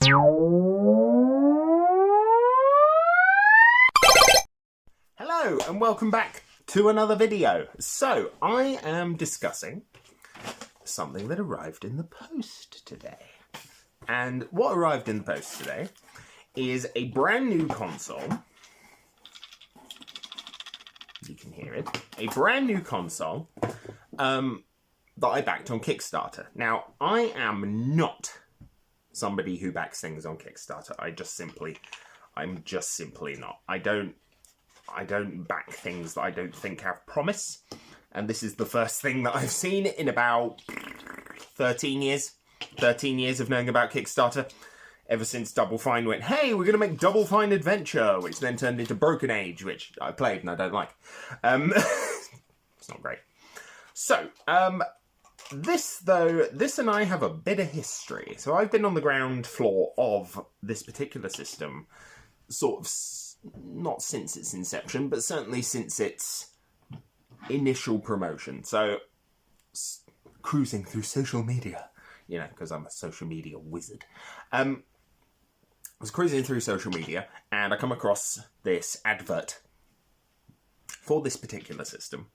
Hello and welcome back to another video. So I am discussing something that arrived in the post today. And what arrived in the post today is a brand new console. You can hear it. A brand new console that I backed on Kickstarter. Now, I am not somebody who backs things on Kickstarter. I'm just simply not. I don't back things that I don't think have promise. And this is the first thing that I've seen in about 13 years. 13 years of knowing about Kickstarter. Ever since Double Fine went, hey, we're going to make Double Fine Adventure, which then turned into Broken Age, which I played and I don't like. It's not great. So, this and I have a bit of history. So I've been on the ground floor of this particular system, sort of, not since its inception, but certainly since its initial promotion. So, cruising through social media, you know, because I'm a social media wizard. I was cruising through social media and I come across this advert for this particular system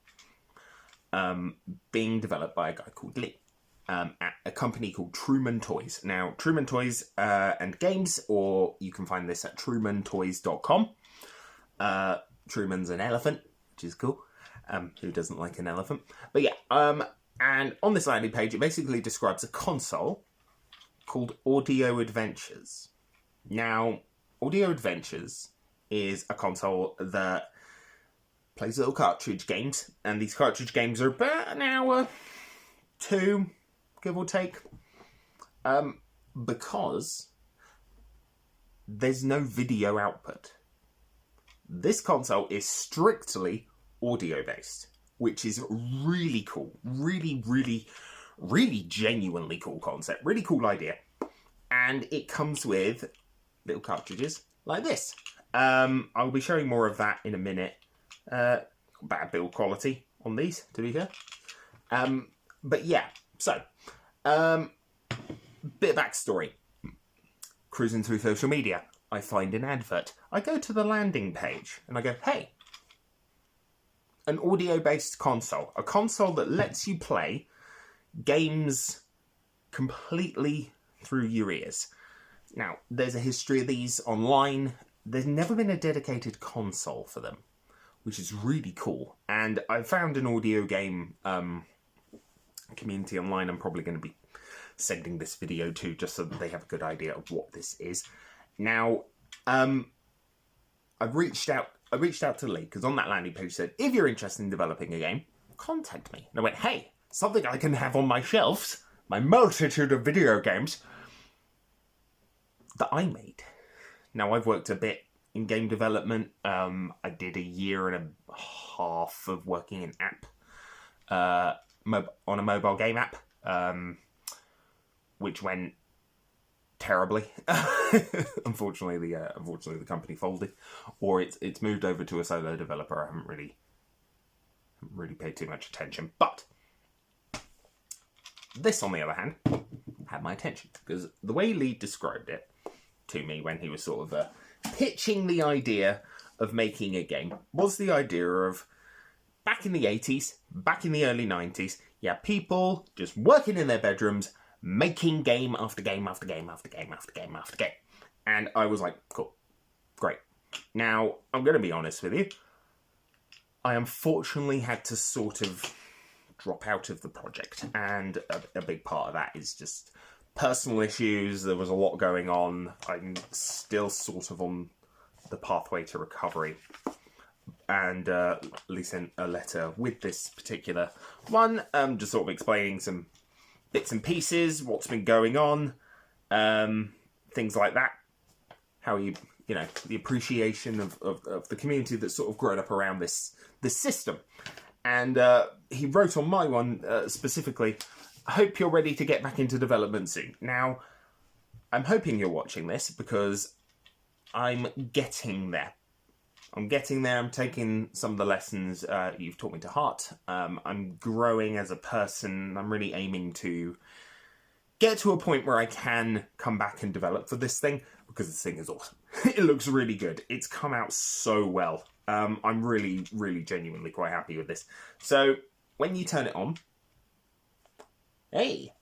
being developed by a guy called Lee at a company called Truman Toys. Now, Truman Toys and Games, or you can find this at trumantoys.com. Truman's an elephant, which is cool. Who doesn't like an elephant? But yeah, and on this landing page, it basically describes a console called Audio Adventures. Now, Audio Adventures is a console that plays little cartridge games, and these cartridge games are about an hour, 2, give or take, because there's no video output. This console is strictly audio-based, which is really cool. Really, really, really genuinely cool concept. Really cool idea. And it comes with little cartridges like this. I'll be showing more of that in a minute. Bad build quality on these, to be fair. But yeah, so, bit of backstory. Cruising through social media, I find an advert. I go to the landing page and I go, hey, an audio-based console. A console that lets you play games completely through your ears. Now, there's a history of these online. There's never been a dedicated console for them, which is really cool. And I found an audio game community online. I'm probably going to be sending this video to, just so that they have a good idea of what this is. Now, I've reached out to Lee, because on that landing page said, if you're interested in developing a game, contact me. And I went, hey, something I can have on my shelves, my multitude of video games that I made. Now, I've worked a bit in game development. I did a year and a half of working in app, on a mobile game app, which went terribly. Unfortunately, the company folded, or it's moved over to a solo developer. I haven't really paid too much attention, but this, on the other hand, had my attention, because the way Lee described it to me when he was sort of pitching the idea of making a game was the idea of back in the 80s, back in the early 90s, yeah, people just working in their bedrooms, making game after game after game after game after game after game. And I was like, cool, great. Now, I'm going to be honest with you. I unfortunately had to sort of drop out of the project. And a big part of that is just personal issues. There was a lot going on. I'm still sort of on the pathway to recovery. And Lee sent a letter with this particular one, just sort of explaining some bits and pieces, what's been going on, things like that. How you know, the appreciation of the community that's sort of grown up around this system. And he wrote on my one specifically, I hope you're ready to get back into development soon. Now, I'm hoping you're watching this because I'm getting there. I'm taking some of the lessons you've taught me to heart. I'm growing as a person. I'm really aiming to get to a point where I can come back and develop for this thing, because this thing is awesome. It looks really good. It's come out so well. I'm really, really genuinely quite happy with this. So when you turn it on, hey,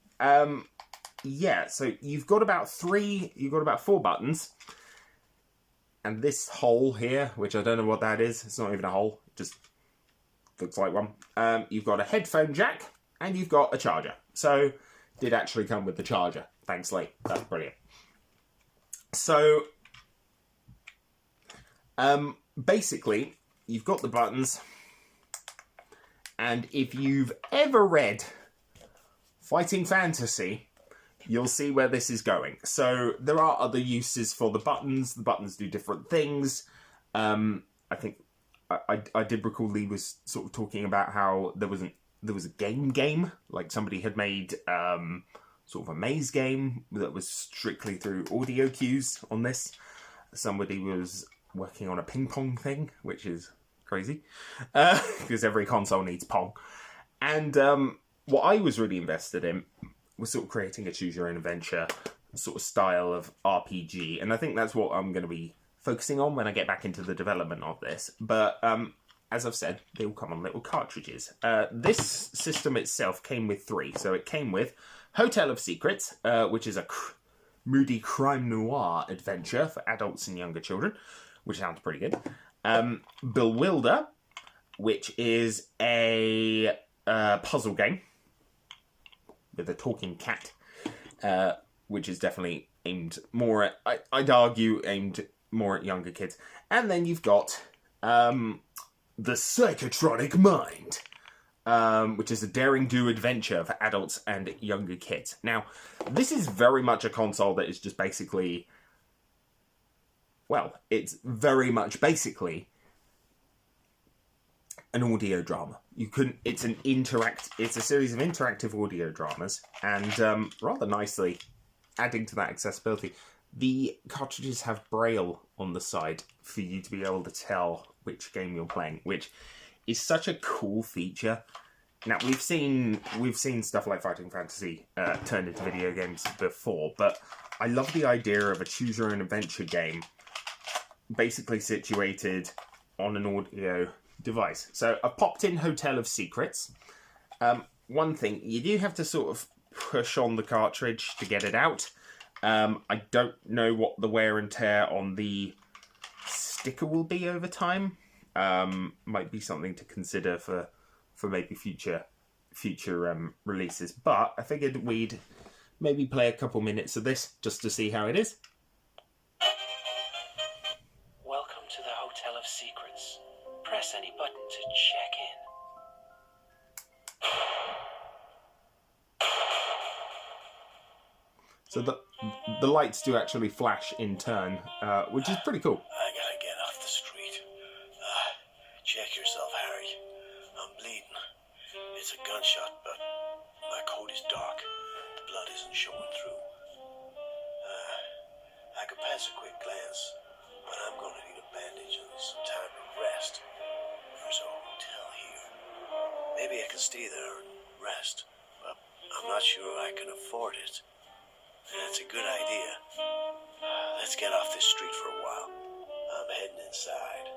yeah, so you've got about 4 buttons. And this hole here, which I don't know what that is, it's not even a hole, it just looks like one. You've got a headphone jack, and you've got a charger. So, did actually come with the charger. Thanks, Lee. That's brilliant. So, basically, you've got the buttons, and if you've ever read Fighting Fantasy, you'll see where this is going. So there are other uses for the buttons. The buttons do different things. I think I did recall Lee was sort of talking about how there was a game, like somebody had made sort of a maze game that was strictly through audio cues on this. Somebody was working on a ping pong thing, which is crazy because every console needs Pong. And what I was really invested in was sort of creating a choose your own adventure sort of style of RPG, and I think that's what I'm going to be focusing on when I get back into the development of this. But as I've said, they all come on little cartridges. This system itself came with 3. So it came with Hotel of Secrets, which is a moody crime noir adventure for adults and younger children, which sounds pretty good. Bewilder, which is a puzzle game with a talking cat, which is definitely aimed more at, I'd argue, aimed more at younger kids. And then you've got The Psychotronic Mind, which is a daring-do adventure for adults and younger kids. Now, this is very much a console that is just basically, well, it's very much basically an audio drama. It's a series of interactive audio dramas, and rather nicely adding to that accessibility, the cartridges have Braille on the side for you to be able to tell which game you're playing, which is such a cool feature. Now, we've seen stuff like Fighting Fantasy turned into video games before, but I love the idea of a choose your own adventure game basically situated on an audio device. So I've popped in Hotel of Secrets. One thing, you do have to sort of push on the cartridge to get it out. I don't know what the wear and tear on the sticker will be over time. Might be something to consider for maybe future releases. But I figured we'd maybe play a couple minutes of this just to see how it is. Welcome to the Hotel of Secrets. Press any button to check in. So the lights do actually flash in turn, which is pretty cool. I gotta get off the street. Check yourself, Harry. I'm bleeding. It's a gunshot, but my coat is dark. The blood isn't showing through. I could pass a quick glance, but I'm gonna need a bandage and some time to rest. There's a hotel here. Maybe I can stay there and rest, but I'm not sure I can afford it. That's a good idea. Let's get off this street for a while. I'm heading inside.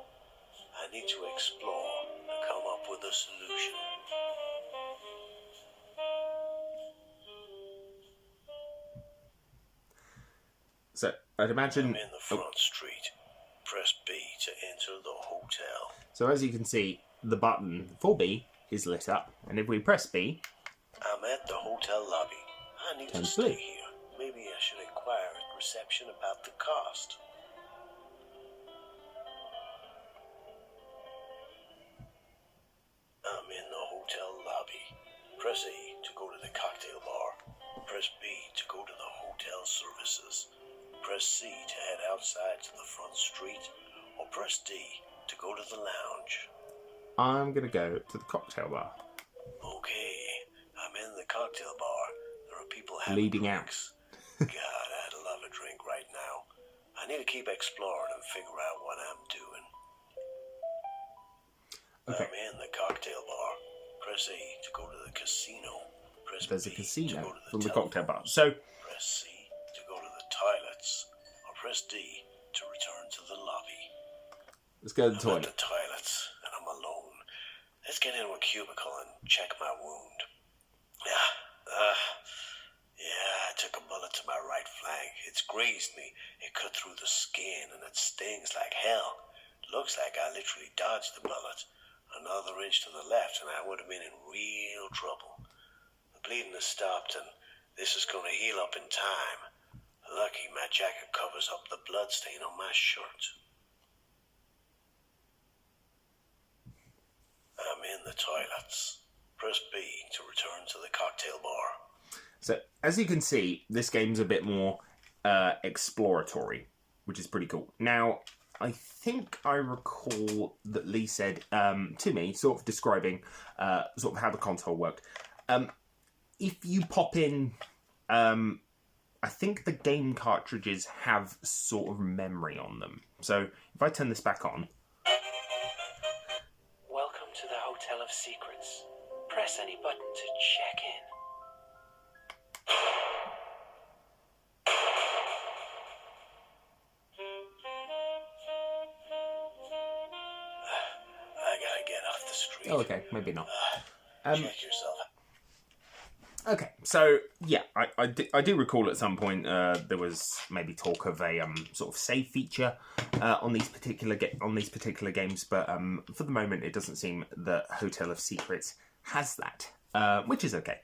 I need to explore and come up with a solution. So I'd imagine I'm in the front street. Press B to enter the hotel. So as you can see, the button for B is lit up, and if we press B, I'm at the hotel lobby. I need to Turns stay blue. here. Maybe I should inquire at reception about the cost. I'm in the hotel lobby. Press A to go to the cocktail bar. Press B to go to the hotel services. Press C to head outside to the front street. Or press D to go to the lounge. I'm going to go to the cocktail bar. Okay, I'm in the cocktail bar. There are people having Leading drinks. God, I'd love a drink right now. I need to keep exploring and figure out what I'm doing. Okay. I'm in the cocktail bar. Press A to go to the casino. Press there's a B casino to go to from the telephone cocktail bar. booth. So Press C to go to the toilets, or press D to return to the lobby. let's go to the I'm at toilet. the toilets, and I'm alone. Let's get into a cubicle and check my wound. Yeah, I took a bullet to my right flank. It's grazed me. It cut through the skin, and it stings like hell. Looks like I literally dodged the bullet. Another inch to the left, and I would have been in real trouble. The bleeding has stopped, and this is going to heal up in time. Lucky my jacket covers up the blood stain on my shirt. I'm in the toilets. Press B to return to the cocktail bar. So, as you can see, this game's a bit more exploratory, which is pretty cool. Now, I think I recall that Lee said to me, sort of describing sort of how the console worked. If you pop in, I think the game cartridges have sort of memory on them. So, if I turn this back on... Welcome to the Hotel of Secrets. Press any button to check in. I gotta get off the street. Oh, okay, maybe not. Check yourself. Okay, so yeah, I do recall at some point there was maybe talk of a sort of save feature on these particular games, but for the moment it doesn't seem that Hotel of Secrets has that, which is okay.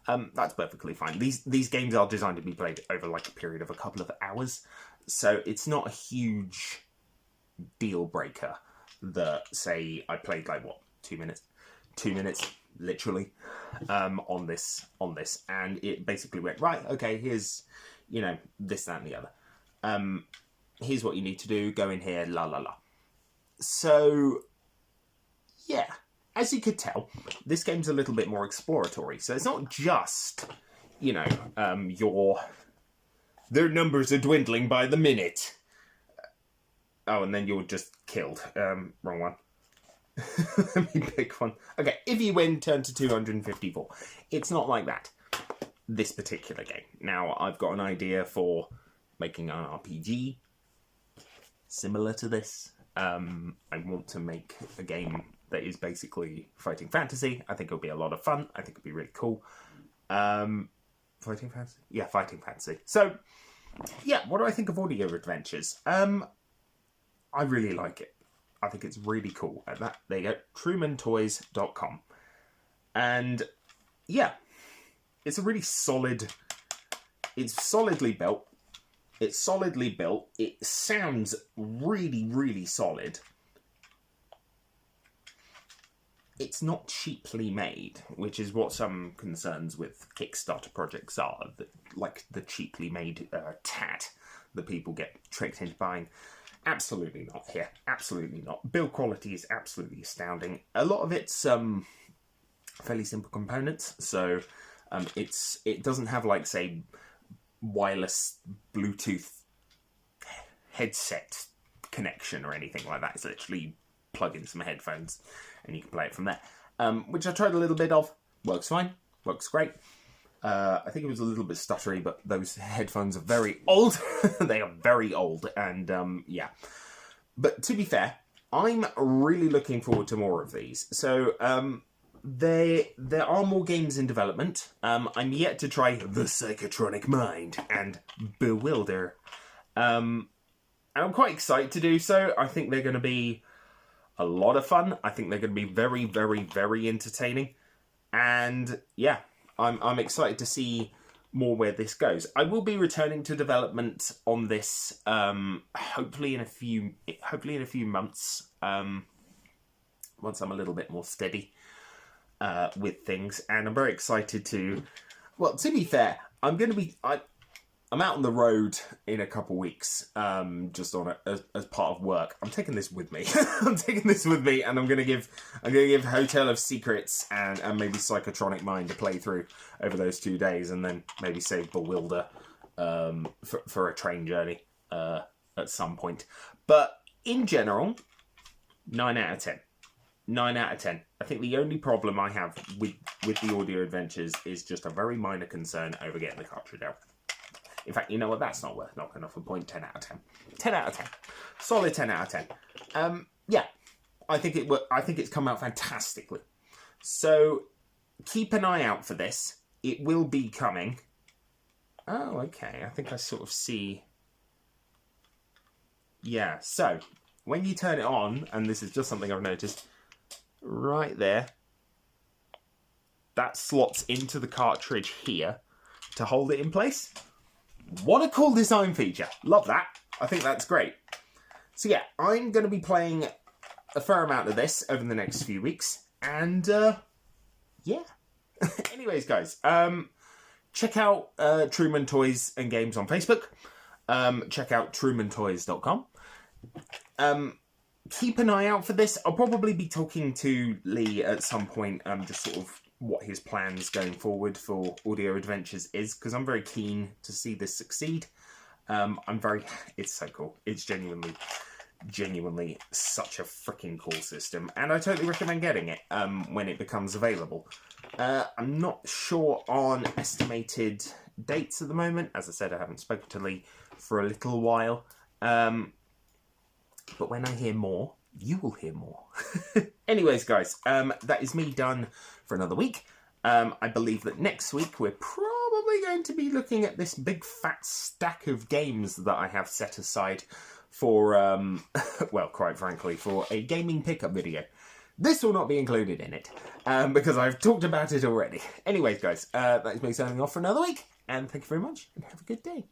That's perfectly fine. These games are designed to be played over like a period of a couple of hours, so it's not a huge deal breaker that, say, I played like what, 2 minutes literally on this, and it basically went, right, okay, here's, you know, this, that, and the other. Here's what you need to do, go in here, la la la. So yeah, as you could tell, this game's a little bit more exploratory. So it's not just, you know, their numbers are dwindling by the minute. Oh, and then you're just killed. Wrong one. Let me pick one. Okay, if you win, turn to 254. It's not like that, this particular game. Now, I've got an idea for making an RPG similar to this. I want to make a game that is basically fighting fantasy. I think it'll be a lot of fun. I think it'll be really cool. Fighting fantasy? Yeah, fighting fantasy. So, yeah, what do I think of Audio Adventures? I really like it. I think it's really cool. There you go, TrumanToys.com. And yeah, it's a really solid, it's solidly built. It sounds really, really solid. It's not cheaply made, which is what some concerns with Kickstarter projects are. Like the cheaply made tat that people get tricked into buying. Absolutely not here. Absolutely not. Build quality is absolutely astounding. A lot of it's fairly simple components. So it doesn't have, like, say, wireless Bluetooth headset connection or anything like that. It's literally plug in some headphones and you can play it from there. Which I tried a little bit of. Works fine. Works great. I think it was a little bit stuttery, but those headphones are very old. They are very old, and yeah. But to be fair, I'm really looking forward to more of these. So there are more games in development. I'm yet to try The Psychotronic Mind and Bewilder. And I'm quite excited to do so. I think they're going to be a lot of fun. I think they're going to be very, very, very entertaining. And yeah, I'm excited to see more where this goes. I will be returning to development on this, hopefully in a few months, once I'm a little bit more steady with things. And I'm very excited to. Well, to be fair, I'm out on the road in a couple of weeks, just on as part of work. I'm taking this with me. And I'm gonna give Hotel of Secrets and maybe Psychotronic Mind a playthrough over those 2 days, and then maybe save Bewilder for a train journey at some point. But in general, 9 out of 10. 9 out of 10. I think the only problem I have with the Audio Adventures is just a very minor concern over getting the cartridge out. In fact, you know what? That's not worth knocking off a point. 10 out of 10. 10 out of 10. Solid 10 out of 10. Yeah, I think it's come out fantastically. So keep an eye out for this. It will be coming. Oh, okay. I think I sort of see. Yeah. So when you turn it on, and this is just something I've noticed, right there, that slots into the cartridge here to hold it in place. What a cool design feature. Love that. I think that's great. So yeah, I'm going to be playing a fair amount of this over the next few weeks. And yeah. Anyways, guys, check out Truman Toys and Games on Facebook. Check out trumantoys.com. Keep an eye out for this. I'll probably be talking to Lee at some point, just sort of what his plans going forward for Audio Adventures is, because I'm very keen to see this succeed. It's so cool. It's genuinely such a freaking cool system, and I totally recommend getting it when it becomes available. I'm not sure on estimated dates at the moment. As I said, I haven't spoken to Lee for a little while. But when I hear more, you will hear more. Anyways, guys, that is me done for another week. I believe that next week we're probably going to be looking at this big fat stack of games that I have set aside for, well, quite frankly, for a gaming pickup video. This will not be included in it, because I've talked about it already. Anyways, guys, that is me signing off for another week, and thank you very much, and have a good day.